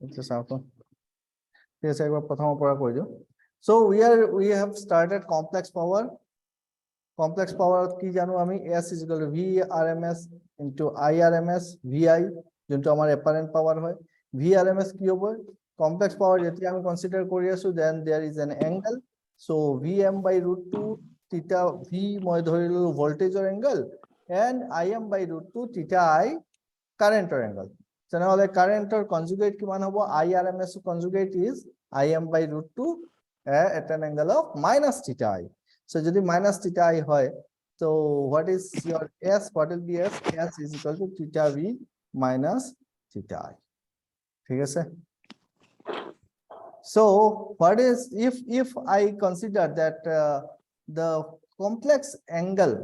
It's a sample. Yes, I got prathama pora koi diyo. So we have started complex power. Complex power ki janu ami S is equal to V RMS into I RMS VI jonto amar apparent power hoy. V RMS ki hobo? Complex power jeti ami consider kori asu, then there is an angle. So Vm by root 2 theta V moi dhorilu voltage or angle, and Im by root 2 theta I current or angle. So now the current or conjugate ki man hobo I RMS conjugate is Im by root 2 at an angle of minus theta I. So যদি minus theta I হয়, so what is your S? What will be S? S is equal to theta V minus theta I. ঠিক আছে? So what is if I consider that the complex angle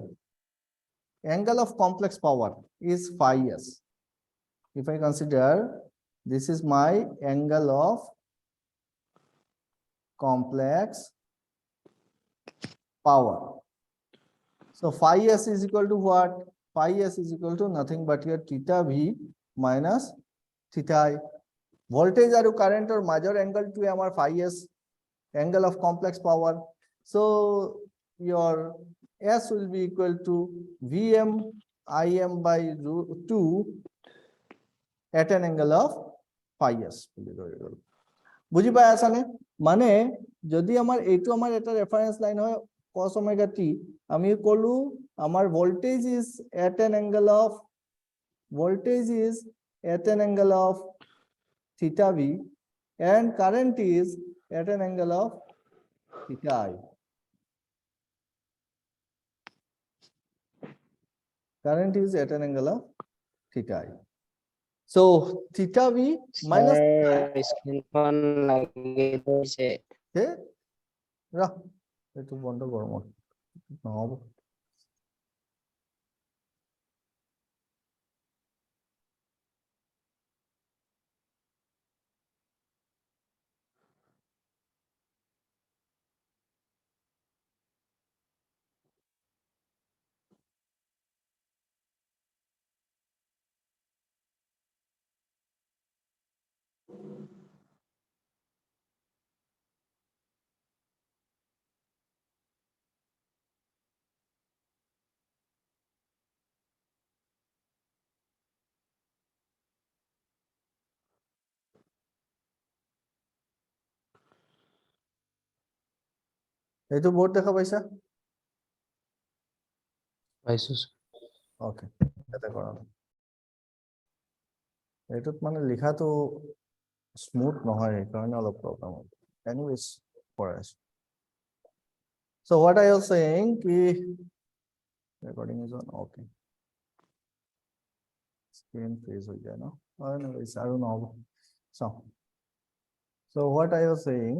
of complex power is phi s. If I consider this is my angle of complex power. So phi s is equal to what? Phi s is equal to nothing but your theta V minus theta I. Voltage or current or major angle to our phi s, angle of complex power. So your S will be equal to Vm Im by root 2 at an angle of phi s. বুঝি পাই আছানে? মানে যদি আমার এইটো আমার এটা reference line হয় cos omega t, আমি কলু আমার voltage is at an angle of theta v and current is at an angle of theta I. Current is at an angle of theta I. So theta v minus স্ক্রিনখন লাগি দিছে রাহ একটু বন্ধ করো নহব এইটো বোর্ড দেখা পাইছা? পাইছো ওকে এটা করো এইটোত মানে লিখাটো স্মুথ নহয় কারণে অলপ প্রবলেম হয় এনিওয়েজ পড়ে আছে so what I was saying ki recording is on okay screen freeze ho jay na anyways I don't know so what I was saying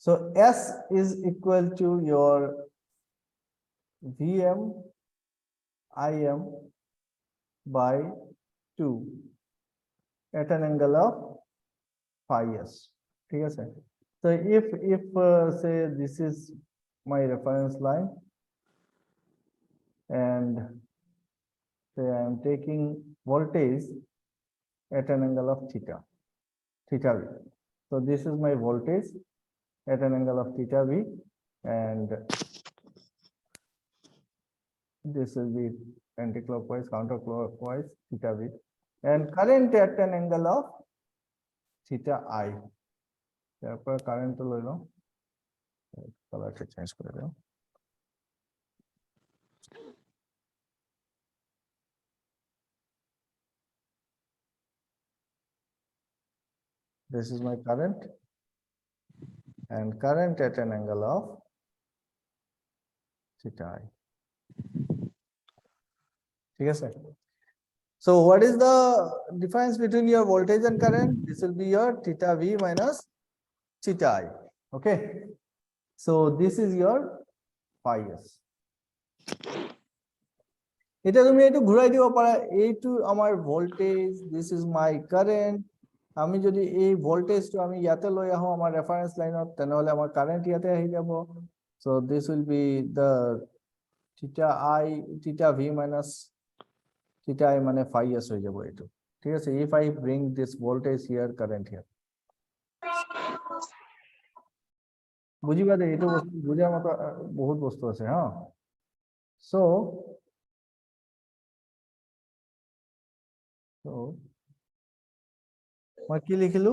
so S is equal to your Vm Im by 2 at an angle of phi s. ঠিক আছে? So if say this is my reference line and say I am taking voltage at an angle of theta v. So this is my voltage at an angle of theta v and this will be anti-clockwise, counterclockwise theta v and current at an angle of theta I. তারপর current লইলো কালারটা change করে দাও this is my current and current at an angle of theta I. ঠিক আছে? So what is the difference between your voltage and current? This will be your theta v minus theta I. Okay, so this is your phi s. এটা তুমি একটু ঘুরাই দিব পারা এইটো আমার voltage this is my current আমি যদি এই ভোল্টেজটো আমি ইয়াতে লৈ আহো আমার রেফারেন্স লাইনত তেনেহলে আমার কারেন্ট ইয়াতে আহি যাব so this will be the theta v minus theta I মানে phi s হৈ যাব এইটো ঠিক আছে if I bring this voltage here current here বুঝিবা দে এইটো বস্তু বুঝাৰ মতো বহুত বস্তু আছে হা so মই কি লিখিলো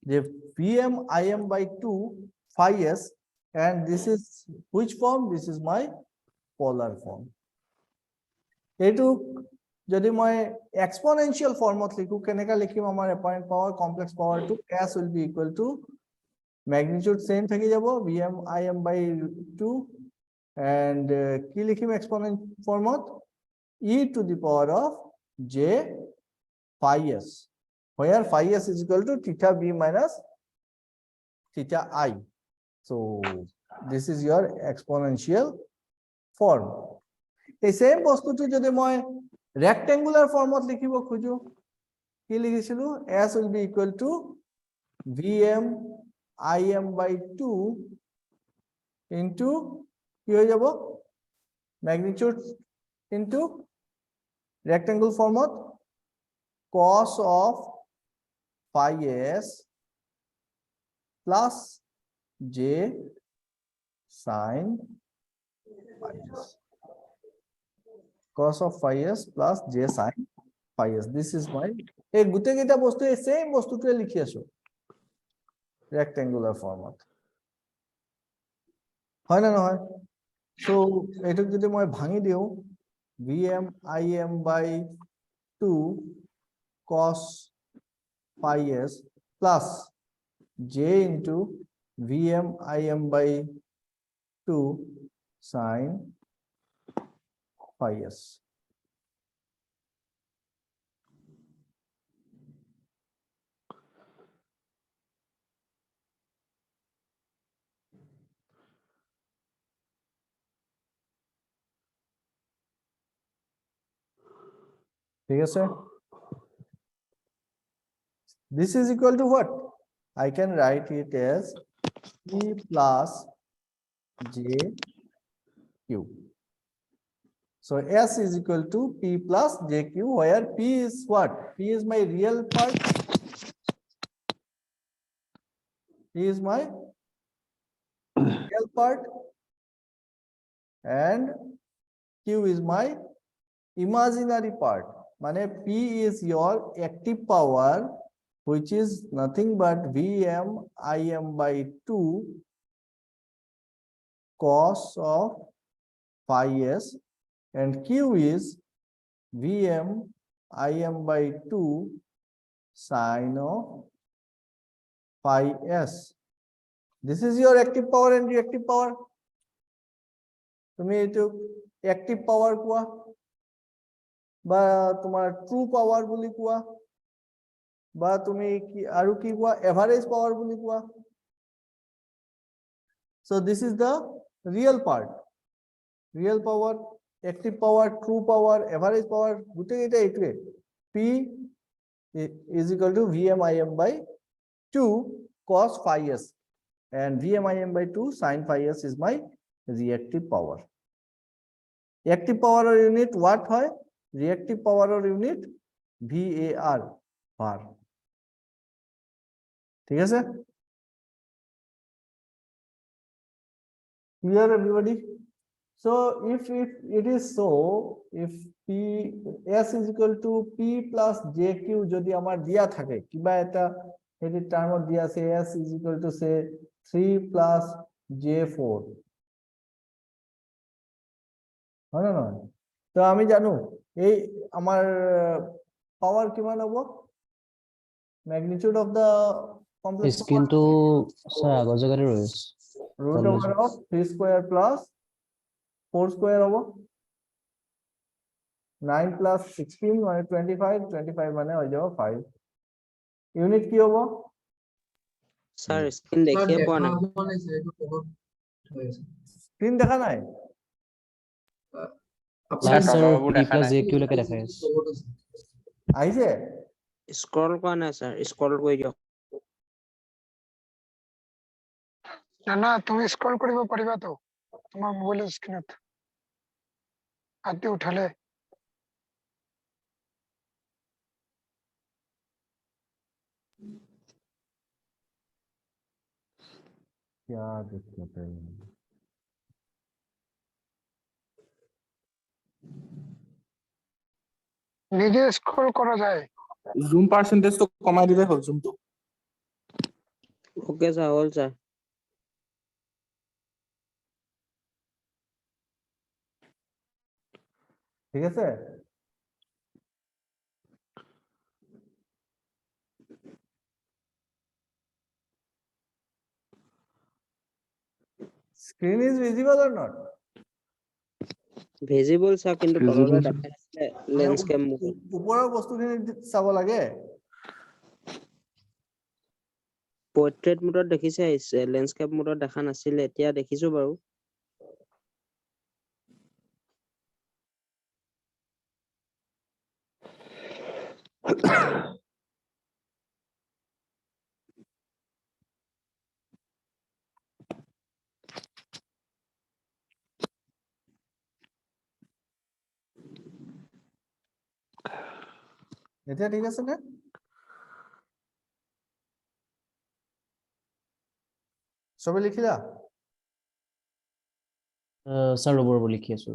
যে Vm Im by 2 phi s and this is which form this is my polar form এইটো যদি মই exponential ফর্মত লিখো কেনেকা লিখিম আমাৰ apparent power complex power to s will be equal to magnitude same থাকি যাব Vm Im by 2 and কি লিখিম exponent ফর্মত e to the power of j phi s where phi s is equal to theta b minus theta I so this is your exponential form এই same বস্তুটো যদি মই rectangular ফর্মত লিখিব খুজো কি লিখিছিলো s will be equal to Vm Im by 2 into কি হৈ যাব magnitude into rectangle format cos of phi s plus j sin phi s cos of phi s plus j sin phi s this is my এই গুটে কেইটা বস্তু এই same বস্তুটোৱে লিখি আছো rectangular format হয় না নহয় so এটুক যদি মই ভাঙি দিও Vm Im by 2 cos phi s plus j into Vm Im by 2 sin phi s ঠিক আছে this is equal to what I can write it as p plus j q so s is equal to p plus jq where p is what p is my real part p is my real part and q is my imaginary part মানে p is your active power which is nothing but Vm Im by 2 cos of phi s and q is Vm Im by 2 sin of phi s this is your active power and reactive power তুমি এটো active power কোৱা বা তোমাৰ true power বুলি কোৱা বা তুমি কি আৰু কি কোৱা average power বুলি কোৱা so this is the real part real power active power true power average power গুটে এটা এইটোৱে p is equal to Vm Im by 2 cos phi s and Vm Im by 2 sin phi s is my reactive power active power or unit what হয় reactive power or unit VAR var ঠিক আছে clear everybody so if it is so if p s is equal to p plus jq যদি আমার দিয়া থাকে কিবা এটা এটি টার্মত দিয়া আছে s is equal to say 3 plus j4 হয় না তো আমি জানো এই আমার পাওয়ার কিমান হ'ব magnitude of the complex স্ক্রিনটো স্যার আগৰ জায়গাতে ৰৈছে root over of 3 square plus 4 square হ'ব 9 plus 16 মানে 25 25 মানে হৈ যাব 5 ইউনিট কি হ'ব স্যার স্ক্রিন দেখিয়ে পোৱা নাই স্ক্রিন দেখা নাই sir sir p plus jq লৈকে দেখাই আছে আহিছে স্ক্ৰল কৰা নাই স্যার স্ক্ৰল কৰি দিয়ক না তুমি স্ক্রল কৰিব পাৰিবা তো তোমাৰ মোবাইলৰ স্ক্ৰিনত হাতটো উঠালে क्या दिक्कत है নিজে স্ক্রল করা যায়? জুম পার্সেন্টেজটো কমাই দিলে হ'ল জুমটো Okay, sir. All, sir. ঠিক আছে screen is visible or not Visible, sir. কিন্তু তললৈ দেখা নাছিলে landscape mode. ওপৰৰ বস্তুখিনি চাব লাগে Portrait mode দেখিছে landscape mode দেখা নাছিলে এতিয়া দেখিছো বাৰু এতিয়া ঠিক আছে নে সবে লিখিলা স্যার রবর লিখি আছো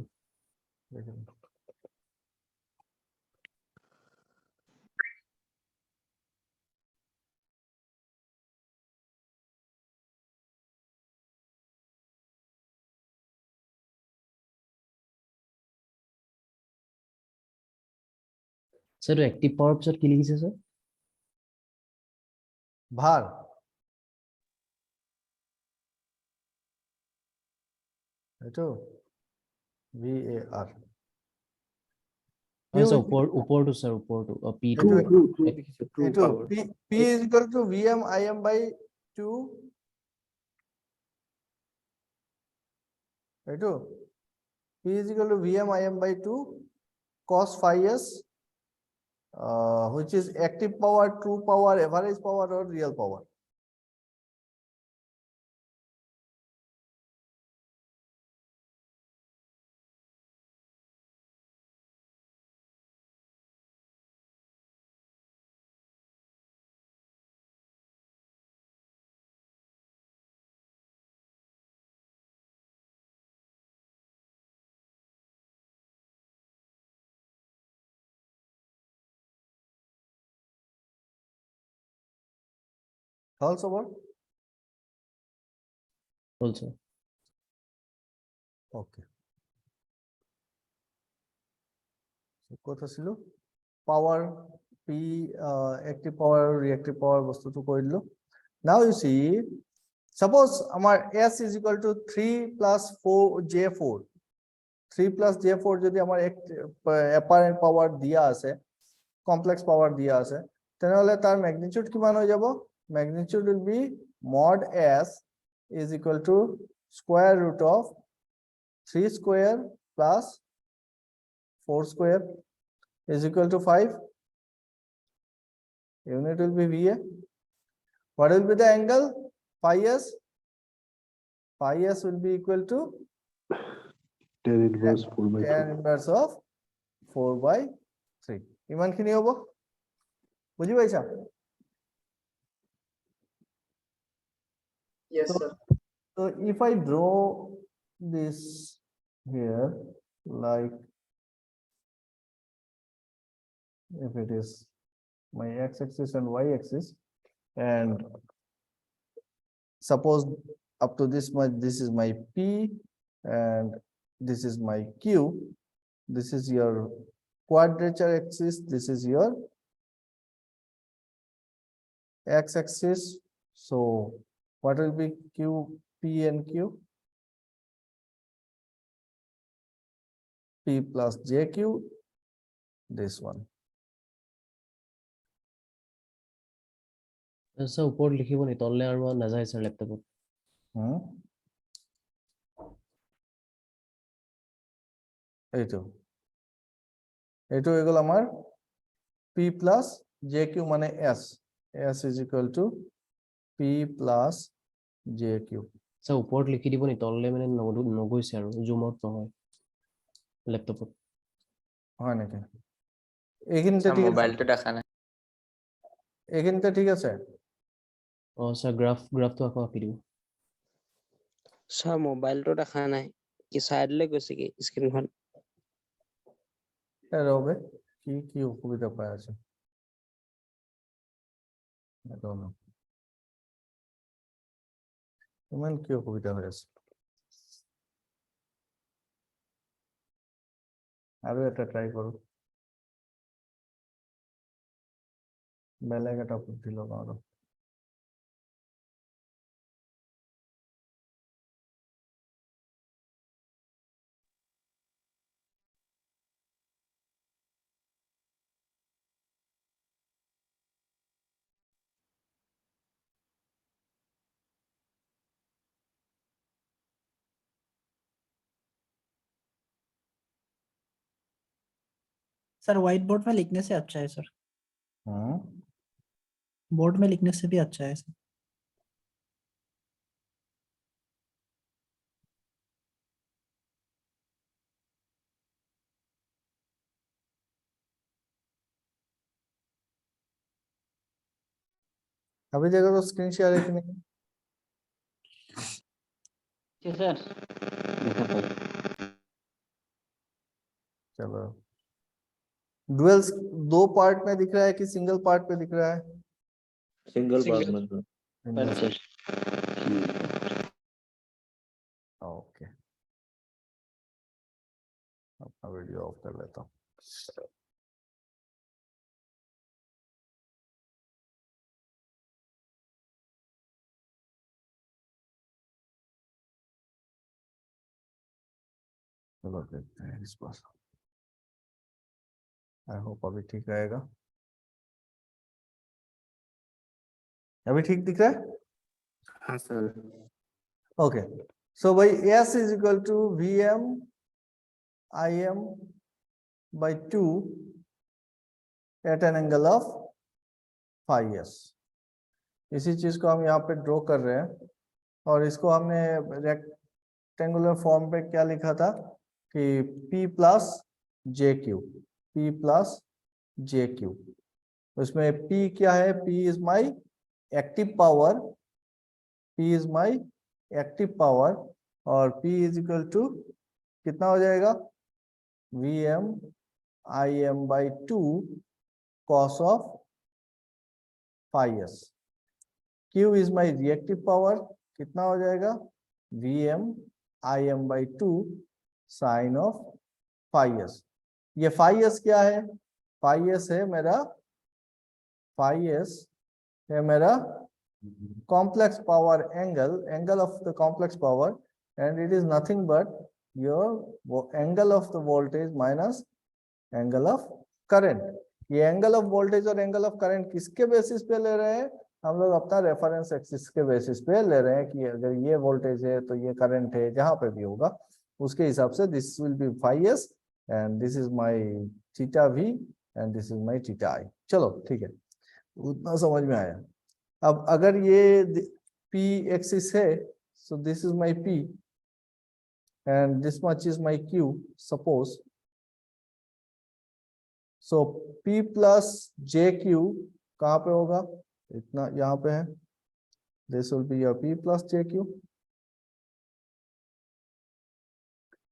স্যার অ্যাক্টিভ পাওয়ার পিছত কি লিখিছে স্যার ভার এইটো VAR স্যার উপৰটো স্যার উপৰটো পি এইটো True এইটো power. P is equal to VM IM by 2 এইটো P is equal to VM IM by 2 cos phi s which is active power, true power, average power or real power. Also what? Also Okay. So কথা ছিল power P active power reactive power বস্তুটো কৰি দিলো now you see suppose আমাৰ S is equal to 3 plus 4 J4 3 plus J4 যদি আমাৰ apparent power দিয়া আছে complex power দিয়া আছে তেনেহলে তাৰ magnitude কিমান হৈ যাব magnitude will be mod S is equal to square root of 3 square plus 4 square is equal to 5. Unit will be VA. What will be the angle? Phi S. Phi S will be equal to Tan inverse 4 by tan inverse of 4 by 3. ইমান খিনি হ'ব বুজি পাইছা Yes, So- sir. So if I draw this here, like if it is my x-axis and y-axis, and suppose up to this much, this is my P and this is my Q. This is your quadrature axis. This is your x-axis. So what will be Q, P and Q? P plus JQ, this one. Sir উপৰত লিখিব নি তললে আৰু নাযায় sir ল্যাপটপত Hmm. এইটো হৈ গ'ল আমাৰ P plus JQ মানে S. S is equal to P plus JQ. Sir উপৰত লিখি দিব নি তললে মানে নগৈছে আৰু জুম আউট নহয় ল্যাপটপত হয় নেকি এইখিনিতে ঠিক আছে মোবাইলটো দেখা নাই এইখিনিতে ঠিক আছে স্যার গ্ৰাফটো আকৌ আঁকি দিব ছাৰ মোবাইলটো দেখা নাই কি চাইডলৈ গৈছে কি স্ক্ৰীনখন ৰবে কি অসুবিধা পাই আছে ইমান কি অসুবিধা হৈ আছে আৰু এটা ট্ৰাই কৰো বেলেগ এটা বুদ্ধি লগাও আৰু सर व्हाइट बोर्ड में लिखने से अच्छा है सर बोर्ड में लिखने से भी अच्छा है सर अभी देखो तो स्क्रीन शेयर है कि नहीं सर चलो डुअल दो पार्ट में दिख रहा है कि सिंगल पार्ट पे दिख रहा है सिंगल पार्ट में ओके अपना वीडियो ऑफ कर लेता हूँ चलो देखते हैं इस बार आई होप अभी ठीक रहेगा अभी ठीक दिख रहा है हाँ सर ओके सो भाई S is equal to VM IM by 2 at an angle of phi s इसी चीज को हम यहाँ पे ड्रॉ कर रहे हैं और इसको हमने रेक्टेंगुलर फॉर्म पे क्या लिखा था कि P प्लस जे क्यू उसमें P क्या है P is my active power और P इज इक्वल टू कितना हो जाएगा VM IM by 2 cos of phi s Q is my reactive power कितना हो जाएगा VM IM by 2 sin of phi s ये phi s क्या है phi s है मेरा complex power angle of the complex power and it is nothing but your angle of the voltage minus angle of current ये angle of voltage और angle of current किसके basis पे ले रहे हैं हम लोग अपना रेफरेंस एक्सिस के बेसिस पे ले रहे हैं कि अगर ये वोल्टेज है तो ये करंट है जहां पे भी होगा उसके हिसाब से this will be phi s and this is my theta v and this is my theta i चलो ठीक है उतना समझ में आया अब अगर ये p एक्सिस है so this is my p and this much is my q suppose so P plus JQ कहाँ पे होगा इतना यहाँ पे है this will be your P plus JQ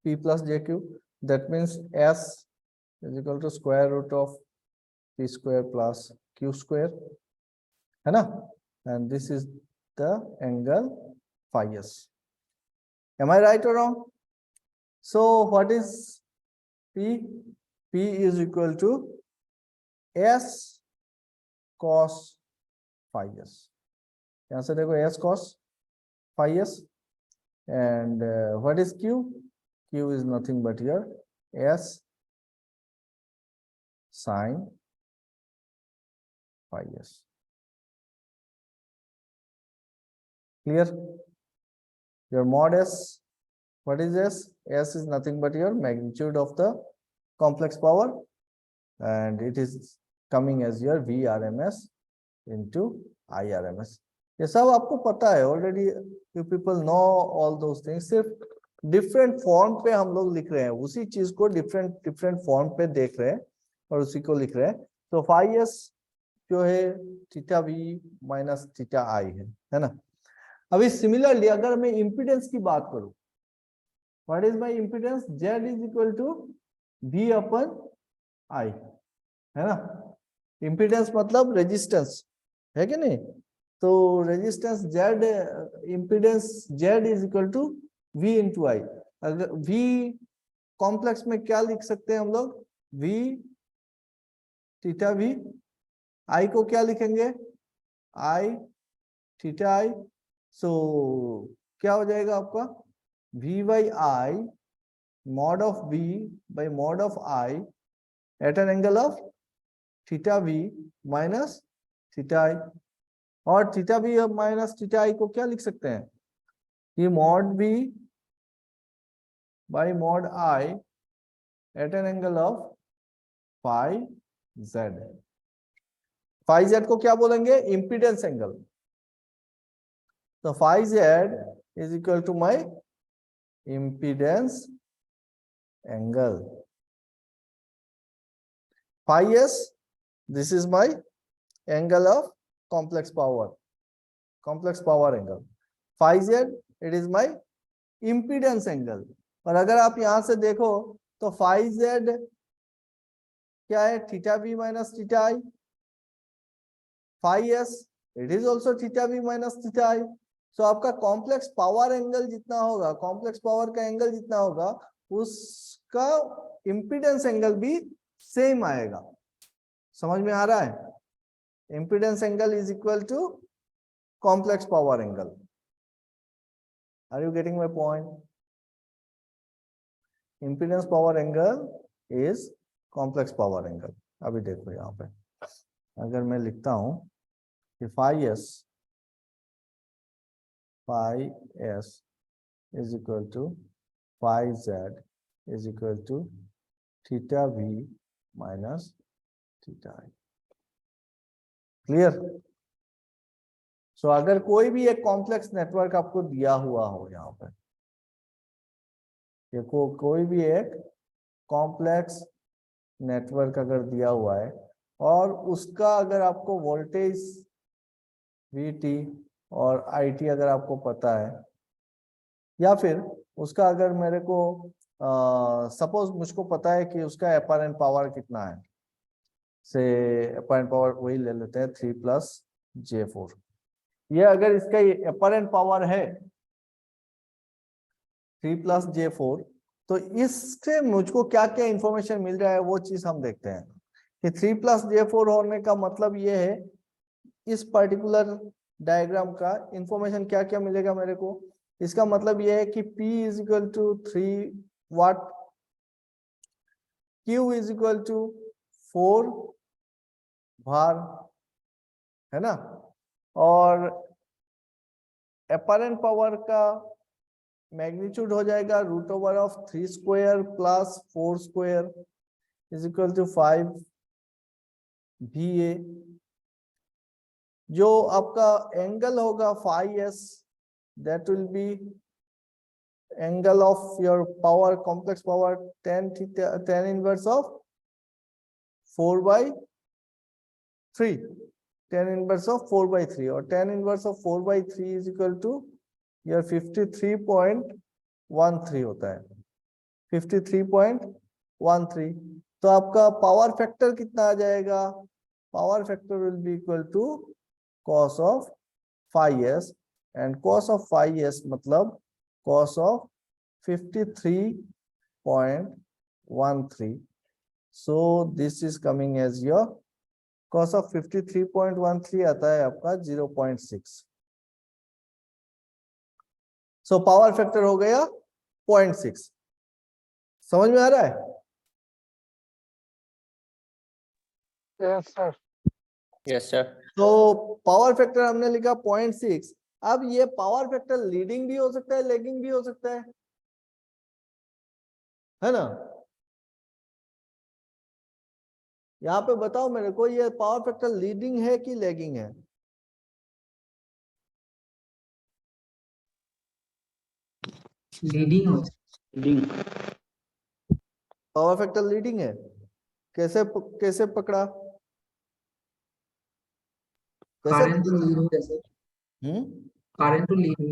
P plus JQ that means S is equal to square root of P square plus Q square है ना and this is the angle phi s am I right or wrong so what is P P is equal to S cos phi s यहाँ से देखो S cos phi s and what is Q Q is nothing but here S sin phi s clear your mod S what is S S is nothing but your magnitude of the complex power and it is coming as your VRMS into IRMS ये सब आपको पता है already you people know all those things सिर्फ different form पे हम लोग लिख रहे हैं उसी चीज को different form पे देख रहे हैं और उसी को लिख रहे हैं तो phi s जो है theta v minus theta i है ना अभी सिमिलरली अगर मैं इम्पीडेंस की बात करूं, what is my impedance? Z is equal to V upon I, है ना। इम्पीडेंस मतलब रेजिस्टेंस, है कि नहीं? तो resistance Z, impedance Z is equal to V into I। अगर V कॉम्प्लेक्स में क्या लिख सकते हैं हम लोग? V theta V। I को क्या लिखेंगे? I theta I। सो क्या हो जाएगा आपका? V by I mod of V by mod of I at an angle of theta V minus theta I। और theta V minus theta I को क्या लिख सकते हैं? ये mod V by mod I at an angle of phi Z। phi Z को क्या बोलेंगे? Impedance angle. तो phi Z is equal to my impedance angle। phi S, this is my angle of complex power angle। phi Z, it is my impedance angle। और अगर आप यहां से देखो तो phi Z क्या है? Theta V minus theta I। phi S, it is also theta V minus theta I। सो आपका कॉम्प्लेक्स पावर एंगल जितना होगा, कॉम्प्लेक्स पावर का एंगल जितना होगा, उसका इम्पीडेंस एंगल भी सेम आएगा। समझ में आ रहा है? Impedance angle is equal to complex power angle. Are you getting my point? Impedance power angle is complex power angle. अभी देखो यहाँ पे अगर मैं लिखता हूं कि phi S is equal to phi Z is equal to theta V minus theta I। Clear? So अगर कोई भी एक कॉम्प्लेक्स नेटवर्क आपको दिया हुआ हो, यहाँ पे ये कोई भी एक कॉम्प्लेक्स नेटवर्क अगर दिया हुआ है और उसका अगर आपको वोल्टेज VT और IT अगर आपको पता है, या फिर उसका अगर मेरे को सपोज मुझको पता है कि उसका अपरेंट पावर कितना है, से अपरेंट पावर वही ले लेते हैं 3+J4। ये अगर इसका अपरेंट पावर है 3+J4, तो इससे मुझको क्या क्या इंफॉर्मेशन मिल रहा है वो चीज हम देखते हैं कि 3+J4 होने का मतलब ये है, इस पर्टिकुलर डायग्राम का इंफॉर्मेशन क्या क्या मिलेगा मेरे को। इसका मतलब यह है कि P is equal to 3 watt, Q is equal to 4 var, है ना। और अपरेंट पावर का मैग्नीट्यूड हो जाएगा √3 square plus 4 square is equal to 5 VA। जो आपका एंगल होगा phi S, that will be angle of your power, complex power, tan inverse of 4/3, tan inverse of 4/3, और tan inverse of 4/3 is equal to your 53.13 होता है, 53.13। तो आपका power factor कितना आ जाएगा? Power factor will be equal to cos of phi S, and cos of phi S मतलब cos of 53.13। so this is coming as your cos of 53.13 आता है आपका 0.6। so पावर फैक्टर हो गया 0.6। समझ में आ रहा है? Yes sir. Yes, sir. तो पावर फैक्टर हमने लिखा 0.6। अब ये पावर फैक्टर लीडिंग भी हो सकता है, लैगिंग भी हो सकता है ना। यहाँ पे बताओ मेरे को, ये पावर फैक्टर लीडिंग है कि लैगिंग है? लीडिंग हो पावर फैक्टर लीडिंग है, कैसे पकड़ा? कैसे? करंट लीड हो जैसे। কারেন্ট তো লিডিং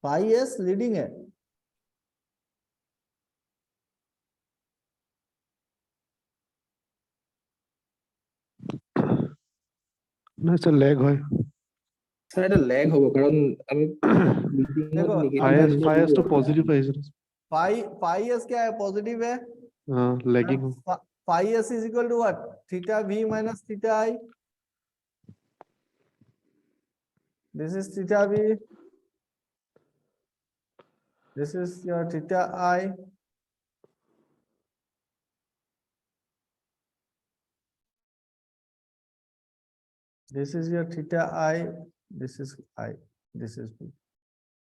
फाई एस लीडिंग है, না স্যার লেগ হয় স্যার এটা ল্যাগ হ'ব কাৰণ আমি লিডিং देखो ফাইএস তো পজিটিভ আহিছে फाई एस क्या है, पॉजिटिव है। Lagging phi S is equal to what, theta V minus theta I. This is theta V, this is your theta I. This is your theta I, this is I, this is V.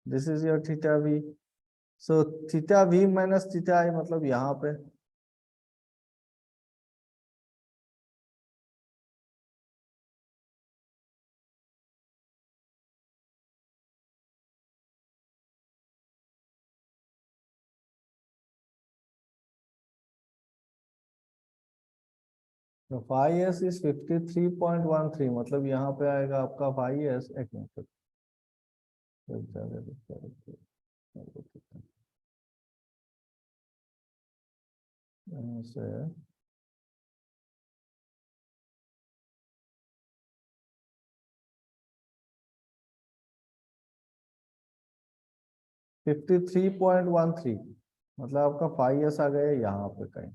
This is your theta V. So theta V minus theta I मतलब यहाँ पे तो phi s is 53.13 मतलब यहाँ पे आएगा आपका phi s, एक मिनट से 53.13 मतलब आपका phi s आ गया यहाँ पे कहीं।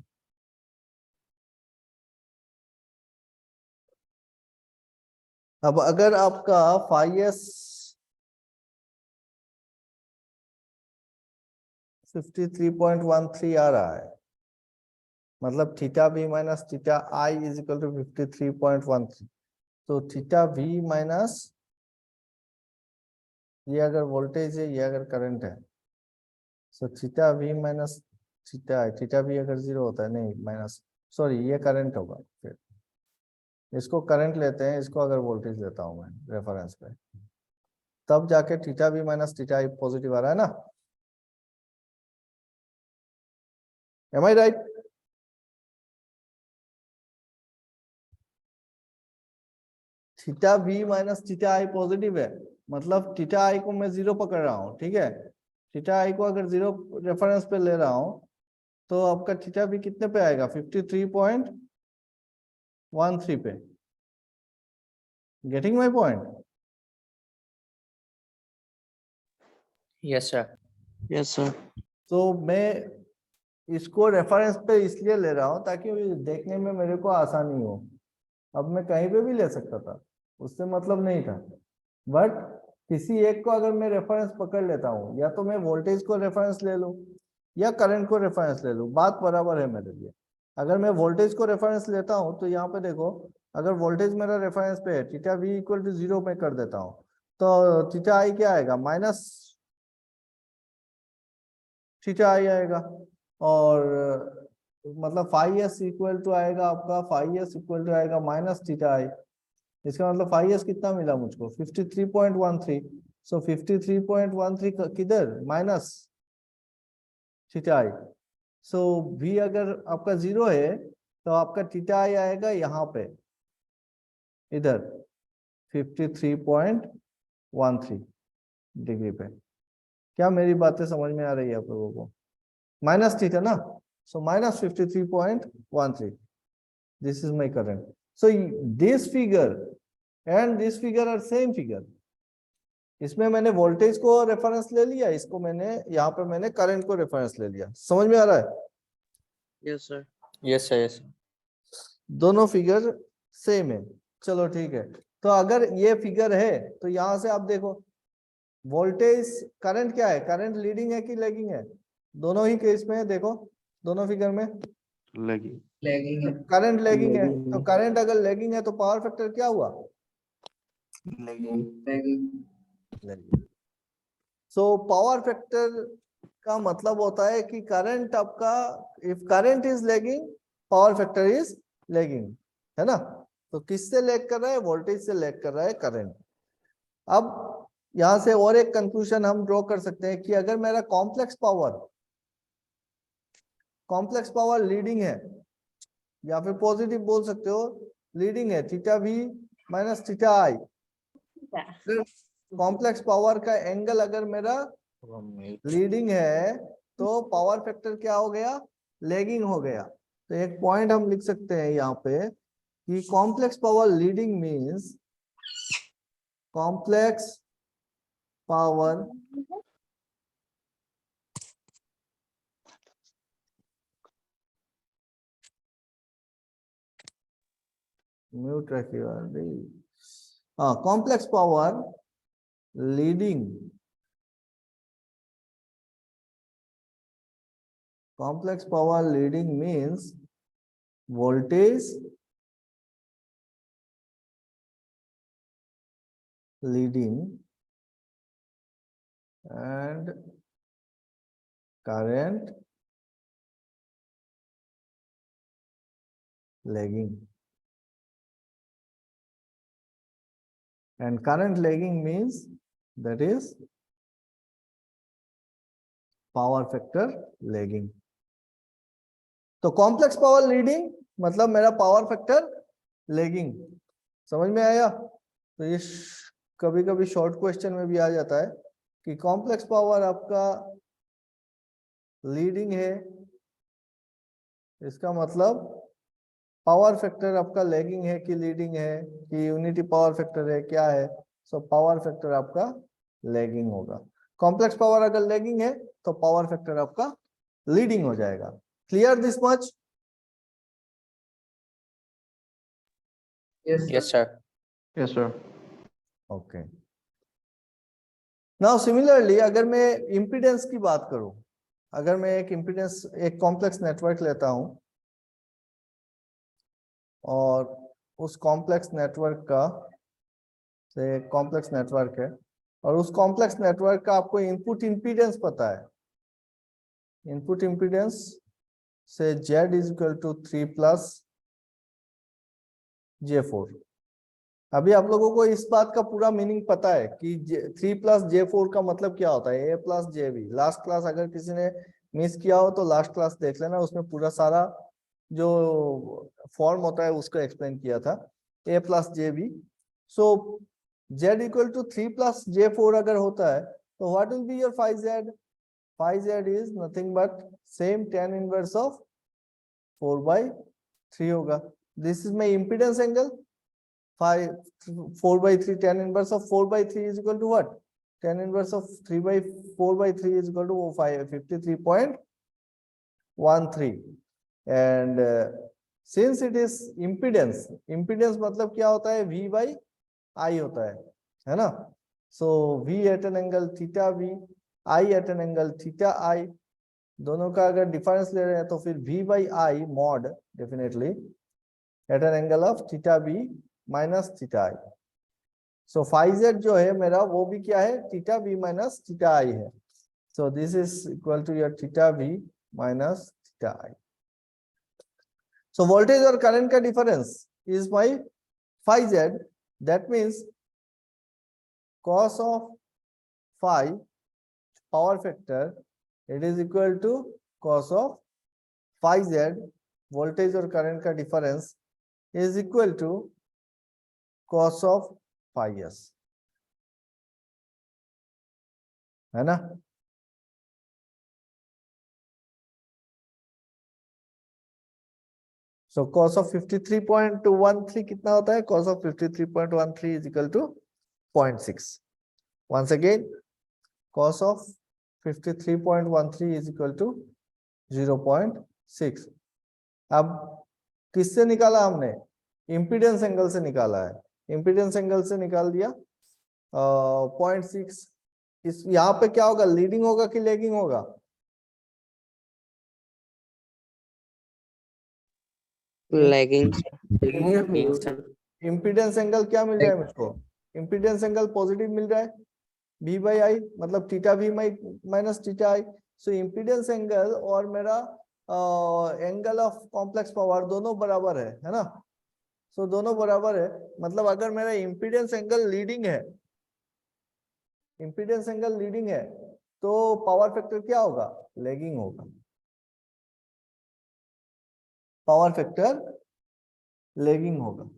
अब अगर आपका phi s 53.13 आ रहा है, मतलब theta v minus theta I is equal to 53.13, तो थीटा v माइनस ये अगर वोल्टेज है, ये अगर करंट है, so theta v minus theta I, theta v अगर 0 होता है, नहीं माइनस, सॉरी ये करंट होगा, फिर इसको करंट लेते हैं, इसको अगर वोल्टेज लेता हूं मैं रेफरेंस पे, तब जाके थीटा v माइनस थीटा आई पॉजिटिव आ रहा है ना। Am I right? Theta v minus theta I positive है, मतलब थीटा आई को मैं 0 पकड़ रहा हूँ, ठीक है। थीटा आई को अगर 0 रेफरेंस पे ले रहा हूँ, तो आपका थीटा v कितने पे आएगा, 53.13 पे। Getting my point? Yes sir. Yes sir. तो मैं इसको रेफरेंस पे इसलिए ले रहा हूँ ताकि देखने में मेरे को आसानी हो। अब मैं कहीं पे भी ले सकता था, उससे मतलब नहीं था, बट किसी एक को अगर मैं रेफरेंस पकड़ लेता हूँ, या तो मैं वोल्टेज को रेफरेंस ले लूँ या करंट को रेफरेंस ले लूँ, बात बराबर है मेरे लिए। अगर मैं वोल्टेज को रेफरेंस लेता हूँ तो यहाँ पे देखो, अगर वोल्टेज मेरा रेफरेंस पे है, थीटा v इक्वल टू 0 में कर देता हूँ, तो थीटा आई क्या आएगा, माइनस थीटा आई आएगा, और मतलब फाई एस इक्वल टू आएगा आपका, फाई एस इक्वल टू आएगा माइनस थीटा आई। इसका मतलब फाई एस कितना मिला मुझको, 53.13। सो 53.13 किधर, minus theta I. So v अगर आपका 0 है, तो आपका थीटा आई आएगा यहाँ पे, इधर 53.13 डिग्री पे। क्या मेरी बातें समझ में आ रही है आप लोगों को? माइनस थीटा ना, so minus 53.13, this is my current. So this figure and this figure are same figure. इसमें मैंने वोल्टेज को रेफरेंस ले लिया, इसको मैंने यहाँ पे मैंने करंट को रेफरेंस ले लिया। समझ में आ रहा है? Yes sir. Yes sir. Yes दोनों फिगर सेम है। चलो ठीक है, तो अगर ये फिगर है तो यहाँ से आप देखो, वोल्टेज करंट क्या है, करंट लीडिंग है कि लैगिंग है? दोनों ही केस में देखो, दोनों फिगर में लैगिंग लैगिंग है। करंट लैगिंग है, तो करंट अगर लैगिंग है तो पावर फैक्टर क्या हुआ, सो पावर फैक्टर का मतलब होता है कि करंट आपका, if current is lagging, power factor is lagging, है ना। तो किससे लैग कर रहा है, वोल्टेज से लैग कर रहा है करंट। अब यहां से और एक कंक्लूजन हम ड्रॉ कर सकते हैं कि अगर मेरा कॉम्प्लेक्स पावर लीडिंग है, या फिर पॉजिटिव बोल सकते हो, लीडिंग है, थीटा v माइनस थीटा आई, कॉम्प्लेक्स पावर का एंगल अगर मेरा लीडिंग है तो पावर फैक्टर क्या हो गया, लेगिंग हो गया। तो एक पॉइंट हम लिख सकते हैं यहाँ पे कि complex power leading means complex power mute रखिएगा। हाँ, complex power leading, complex power leading means voltage leading and current lagging, and current lagging means that is power factor lagging। तो कॉम्प्लेक्स पावर लीडिंग मतलब मेरा power factor lagging, समझ में आया। तो ये कभी कभी शॉर्ट क्वेश्चन में भी आ जाता है कि कॉम्प्लेक्स पावर आपका लीडिंग है, इसका मतलब पावर फैक्टर आपका लेगिंग है कि लीडिंग है कि यूनिटी पावर फैक्टर है, क्या है। सो पावर फैक्टर आपका लेगिंग होगा। कॉम्प्लेक्स पावर अगर लेगिंग है तो पावर फैक्टर आपका लीडिंग हो जाएगा। Clear this much? Yes sir. Yes, sir. Okay. Now similarly अगर मैं इम्पीडेंस की बात करूं, अगर मैं एक इम्पीडेंस, एक कॉम्प्लेक्स नेटवर्क लेता हूं और उस कॉम्प्लेक्स नेटवर्क का, से कॉम्प्लेक्स नेटवर्क है और उस कॉम्प्लेक्स नेटवर्क का आपको इनपुट इम्पीडेंस पता है, इनपुट इम्पीडेंस से Z is equal to 3 plus J4। अभी आप लोगों को इस बात का पूरा मीनिंग पता है कि 3 प्लस J4 का मतलब क्या होता है, A plus JB। Last class अगर किसी ने मिस किया हो तो लास्ट क्लास देख लेना, उसमें पूरा सारा जो फॉर्म होता है उसको एक्सप्लेन किया था, A plus JB। So Z equal to 3 plus J4 अगर होता है तो what will be your phi Z? Phi Z is nothing but same tan inverse of 4/3 होगा। This is my impedance angle. 4/3 tan inverse of 4/3 is equal to what? Tan inverse of 4/3 is equal to 53.13। and since it is impedance, impedance मतलब क्या होता है, V by I होता है ना। so V at an angle theta V, I at an angle theta I, दोनों का अगर डिफरेंस ले रहे हैं तो फिर V by I mod definitely at an angle of theta B minus theta I. So phi z जो है मेरा वो भी क्या है, theta b minus theta I है। So this is equal to your theta b minus theta I. So voltage और current का difference is my phi z, that means cos of phi power factor it is equal to cos of phi z, voltage और current का difference is equal to cos of phi s, है ना। सो cos of 53.13 कितना होता है, cos of 53.13 is equal to 0.6। once again cos of 53.13 is equal to 0.6। अब किससे निकाला हमने, इम्पीडेंस एंगल से निकाला है। इम्पीडेंस एंगल से निकाल दिया 0.6। इस यहाँ पे क्या होगा, लीडिंग होगा कि लेगिंग होगा, लैगिंग। इम्पीडेंस एंगल क्या मिल रहा है मुझको, इम्पीडेंस एंगल पॉजिटिव मिल रहा है, V by I मतलब theta V minus theta I. So impedance angle और मेरा एंगल ऑफ कॉम्प्लेक्स पावर दोनों बराबर है ना। सो दोनों बराबर है, मतलब अगर मेरा इम्पीडेंस एंगल लीडिंग है, इम्पीडेंस एंगल लीडिंग है तो पावर फैक्टर क्या होगा, लेगिंग होगा। पावर फैक्टर लेगिंग होगा।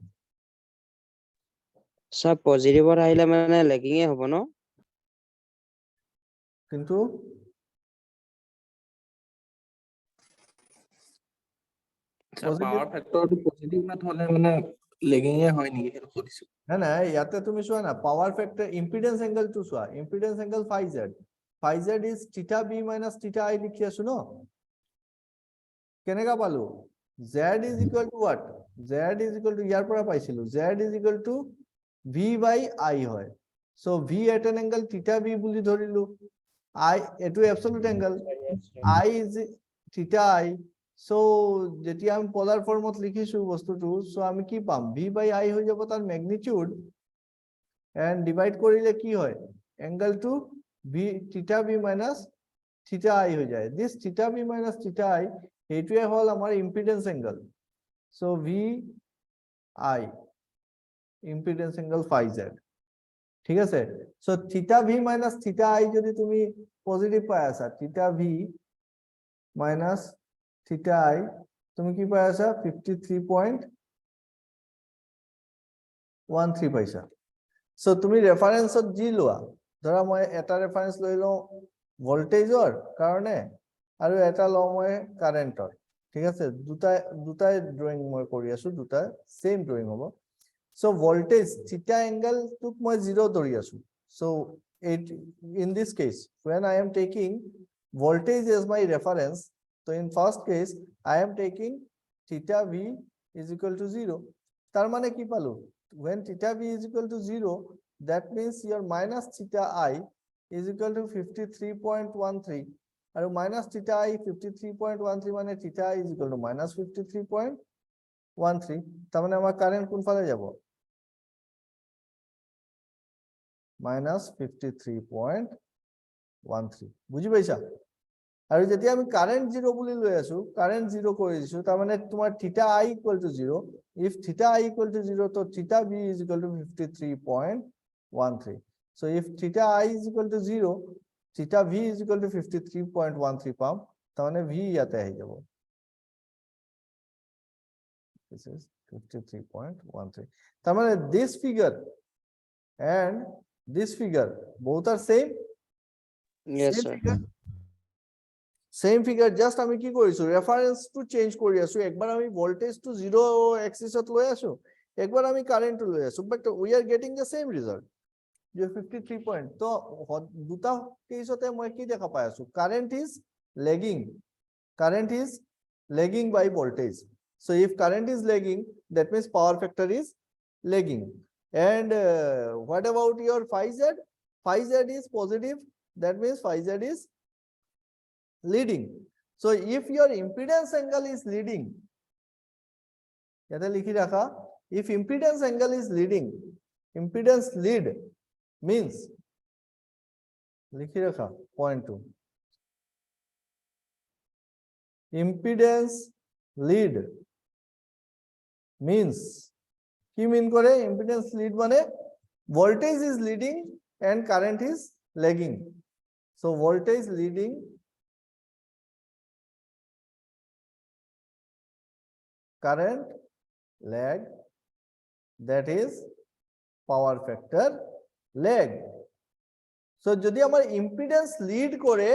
স্যার পজিটিভত আহিলে মানে লেগিংয়ে হ'ব ন? কিন্তু পাৱাৰ ফেক্টৰটো পজিটিভ হলে মানে লেগিঙে হয় নেকি সেইটো সুধিছো নাই নাই ইয়াতে তুমি চোৱা না পাৱাৰ ফেক্টৰ ইম্পিডেন্স এংগলটো চোৱা impedance angle phi z is theta b minus theta I লিখি আছো ন কেনেকা পালো z is equal to what z is equal to ইয়াৰ পৰা পাইছিলো z is equal to v by I হয় so v at an angle theta b বুলি ধৰিলো I এটো absolute angle I is theta I so যেতিয়া আমি polar ফৰ্মত লিখিছো বস্তুটো so আমি কি পাম v by I হৈ যাব তাৰ ম্যাগনিটিউড and divide কৰিলে কি হয় এংগলটো v theta b minus theta I হৈ যায় this theta b minus theta I এইটোৱে হল আমাৰ impedance angle so v I impedance angle phi z ঠিক আছে so theta v minus theta I যদি তুমি পজিটিভ পাই আছা theta v minus theta I তুমি কি পাই আছা 53.13 পাইছা so তুমি ৰেফাৰেন্সত জি লোৱা ধৰা মই এটা ৰেফাৰেন্স লৈ লওঁ ভোল্টেজৰ কাৰণে আৰু এটা লওঁ মই কাৰেন্টৰ ঠিক আছে দুটাই ড্ৰয়িং মই কৰি আছো দুটা সেম ড্ৰয়িং হ'ব so voltage theta angle took মই 0 ধৰি আছো so in this case when I am taking voltage as my reference so in first case I am taking theta v is equal to 0 তাৰ মানে কি পালো when theta v is equal to 0 that means your minus theta I is equal to 53.13 আৰু minus theta I 53.13 মানে theta I is equal to minus 53.13 তাৰ মানে আমাৰ current কোন ফালে যাব minus 53.13 বুজি পাইছা আৰু যেতিয়া আমি কারেন্ট 0 বুলি লৈ আছো কারেন্ট 0 কৰি দিছো তাৰ মানে তোমাৰ theta I equal to 0 if theta I equal to 0 তো theta v is equal to 53.13 so if theta I is equal to 0 theta v is equal to 53.13 পাম তাৰ মানে v ইয়াতে আহি যাব this is 53.13 তাৰ মানে this figure and this figure both are same Yes, same sir. figure same figure just আমি কি কৰিছো ৰেফাৰেন্স টু চেঞ্জ কৰি আছো একবাৰ আমি ভোল্টেজ টু 0 এক্সিসত লৈ আছো একবাৰ আমি কারেন্ট লৈ আছো but we are getting the same result যে 53 পয়েন্ট তো দুটা কেসতে মই কি দেখা পাই আছো current is lagging by voltage so if current is lagging that means power factor is lagging and what about your phi z is positive that means phi z is leading so if your impedance angle is leading এটা লিখি রাখা if impedance angle is leading impedance lead means লিখি রাখা point 2 impedance lead means কি mean করে impedance lead মানে voltage is leading and current is lagging so voltage leading current lag that is power factor lag so যদি আমার impedance lead করে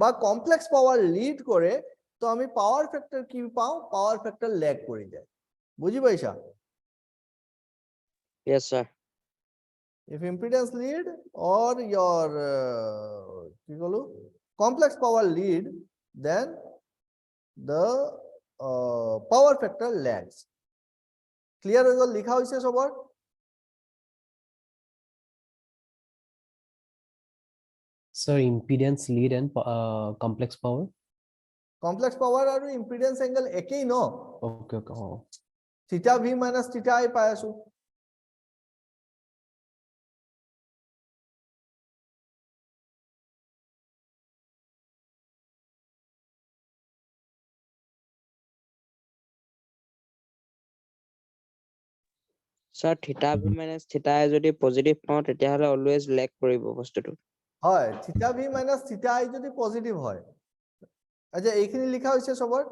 বা complex power lead করে তো আমি power factor কি পাও power factor lag করে যায় বুঝি পাইছা Yes, sir. if impedance lead or your কি বলো complex power lead then the power factor lags clear হৈ গল লিখা হৈছে সবৰ Sir, impedance lead and complex power. complex power আৰু impedance angle একেই ন Okay, okay. Oh. theta v minus theta I পাই আছো Sir, theta v minus theta I যদি positive পাওঁ তেতিয়াহলে অলৱেজ লেগ কৰিব বস্তুটো হয় theta v minus theta I যদি পজিটিভ হয় আচ্ছা এইখিনি লিখা হৈছে সবৰ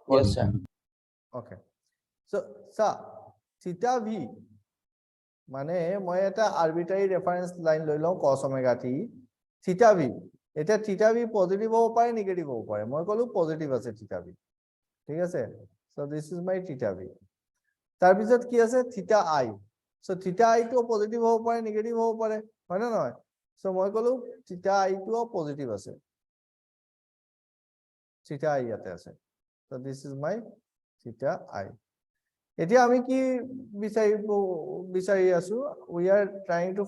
Yes, sir. okay so sa theta V মানে মই এটা আৰবিটাৰী ৰেফাৰেন্স লাইন লৈ লওঁ cos omega t theta V এটা থিটা ভি পজিটিভ হ'ব পাৰে নেগেটিভ হ'ব পাৰে মই কলো পজিটিভ আছে থিটা ভি ঠিক আছে so this is my theta V তাৰ পিছত কি আছে theta I so theta I to positive হ'ব পাৰে নেগেটিভ হ'ব পাৰে হয় না নহয় সো মই কলো থিটা আই টো পজিটিভ আছে থিটা আই ইয়াতে আছে so this is my theta I এতিয়া আমি কি বিচাৰি আছো we are trying to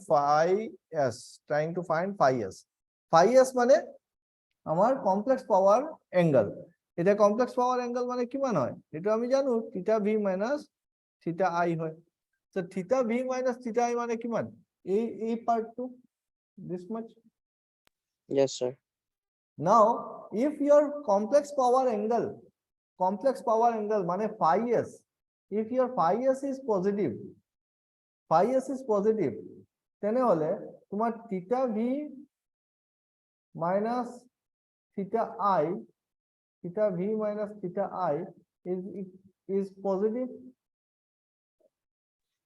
find phi s মানে আমাৰ কমপ্লেক্স পাৱাৰ এংগল এটা কমপ্লেক্স পাৱাৰ এংগল মানে কিমান হয় এটা আমি জানো theta V minus theta I হয় so theta V minus theta I মানে কিমান এই পার্টটো this much Yes, sir. now if your complex power angle মানে phi s if your phi s is positive তেনেহলে তোমার theta V minus theta I is positive.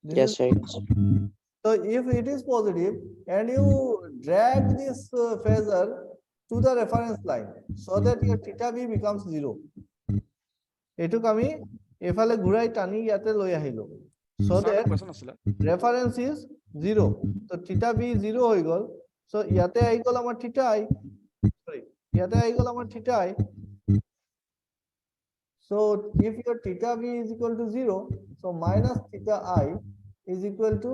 This Yes, is- sir. Yes. So if it is positive and you drag this phasor to the reference line so that your theta v becomes 0. এটুক আমি এফালে ঘুরাই টানি ইয়াতে লৈ আহিলো so that reference is 0. So theta v 0 হৈ গল so ইয়াতে আহি গল আমাৰ theta i sorry ইয়াতে আহি গল আমাৰ theta i so if your theta v is equal to 0 so minus theta i is equal to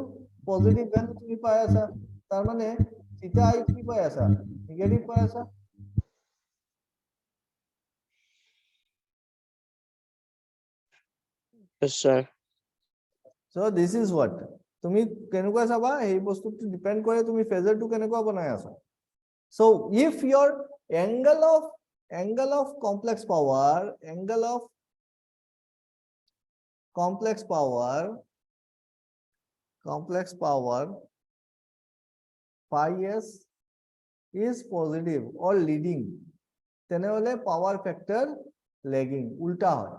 positive value তুমি পাই আছা তার মানে theta i কি পাই আছা নেগেটিভ পাই আছা Yes, sir. so this is what তুমি কেনেকুৱা চাবা এই বস্তুটো ডিপেন্ড কৰে তুমি ফেজাৰটো কেনেকুৱা বনাই আছা so if your angle of complex power phi s is positive or leading তেনেহলে power factor lagging উল্টা হয়